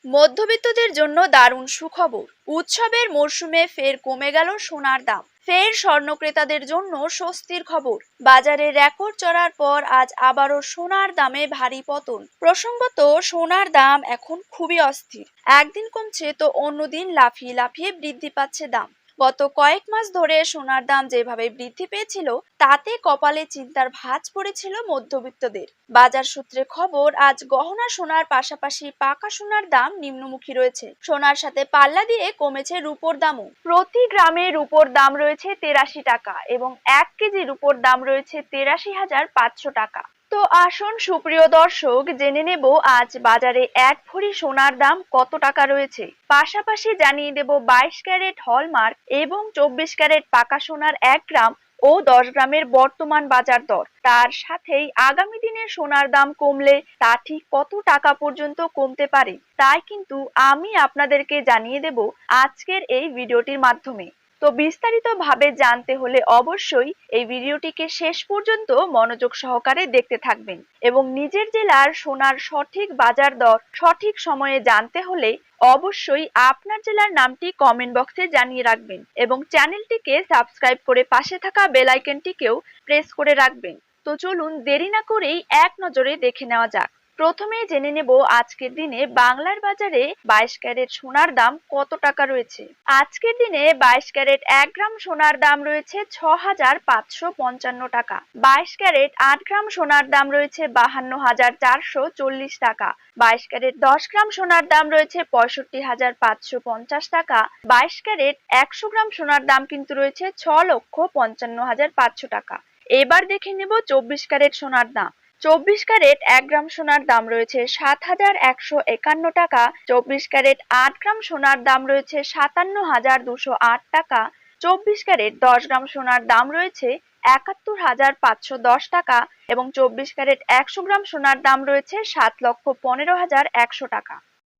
মধ্যবিত্তদের জন্য দারুণ সুখবর। উৎসবের মরশুমে ফের কমে গেল সোনার দাম। ফের স্বর্ণ ক্রেতাদের জন্য স্বস্তির খবর। বাজারে রেকর্ড চড়ার পর আজ আবারও সোনার দামে ভারী পতন। প্রসঙ্গত, সোনার দাম এখন খুবই অস্থির। একদিন কমছে তো অন্যদিন লাফিয়ে লাফিয়ে বৃদ্ধি পাচ্ছে দাম। গত কয়েক মাস ধরে সোনার দাম যেভাবে বৃদ্ধি পেয়েছিল, তাতে কপালে চিন্তার ভাঁজ পড়েছিল মধ্যবিত্তদের। বাজার সূত্রে খবর, আজ গহনা সোনার পাশাপাশি পাকা সোনার দাম নিম্নমুখী রয়েছে। সোনার সাথে পাল্লা দিয়ে কমেছে রূপোর দামও। প্রতি গ্রামে রূপোর দাম রয়েছে ৮৩ টাকা এবং ১ কেজি রূপোর দাম রয়েছে ৮৩,৫০০ টাকা। তো আসুন সুপ্রিয় দর্শক, জেনে নেব আজ বাজারে ১ ভরি সোনার দাম কত টাকা রয়েছে। পাশাপাশি জানিয়ে দেব ২২ ক্যারেট হলমার্ক এবং ২৪ ক্যারেট পাকা সোনার ১ গ্রাম ও ১০ গ্রামের বর্তমান বাজার দর। তার সাথেই আগামী দিনে সোনার দাম কমলে তা ঠিক কত টাকা পর্যন্ত কমতে পারে, তাই কিন্তু আমি আপনাদেরকে জানিয়ে দেব আজকের এই ভিডিওটির মাধ্যমে। তো বিস্তারিতভাবে জানতে হলে অবশ্যই এই ভিডিওটিকে শেষ পর্যন্ত মনোযোগ সহকারে দেখতে থাকবেন এবং নিজের জেলার সোনার সঠিক বাজার দর সঠিক সময়ে জানতে হলে অবশ্যই আপনার জেলার নামটি কমেন্ট বক্সে জানিয়ে রাখবেন এবং চ্যানেলটিকে সাবস্ক্রাইব করে পাশে থাকা বেল আইকনটিকেও প্রেস করে রাখবেন। তো চলুন দেরি না করেই এক নজরে দেখে নেওয়া যাক। প্রথমে জেনে নেব আজকের দিনে বাংলার বাজারে ২২ ক্যারেট সোনার দাম কত টাকা রয়েছে। আজকের দিনে ২২ ক্যারেট ১ গ্রাম সোনার দাম রয়েছে ৬,৫৫৫ টাকা। ২২ ক্যারেট ৮ গ্রাম সোনার দাম রয়েছে ৫২,৪৪০ টাকা। ২২ ক্যারেট ১০ গ্রাম সোনার দাম রয়েছে ৬৫,৫৫০ টাকা। ২২ ক্যারেট ১০০ গ্রাম সোনার দাম কিন্তু রয়েছে ৬,৫৫,৫০০ টাকা। এবার দেখে নেব ২৪ ক্যারেট সোনার দাম। ২৪ ক্যারেট ১ গ্রাম সোনার দাম রয়েছে ৭,১৫১ টাকা। ২৪ ক্যারেট ৮ গ্রাম সোনার দাম রয়েছে ৫৭,২০৮ টাকা। ২৪ ক্যারেট ১০ গ্রাম সোনার দাম রয়েছে ৭১,৫১০ টাকা এবং ২৪ ক্যারেট ১০০ গ্রাম সোনার দাম রয়েছে ৭,১৫,১০০ টাকা।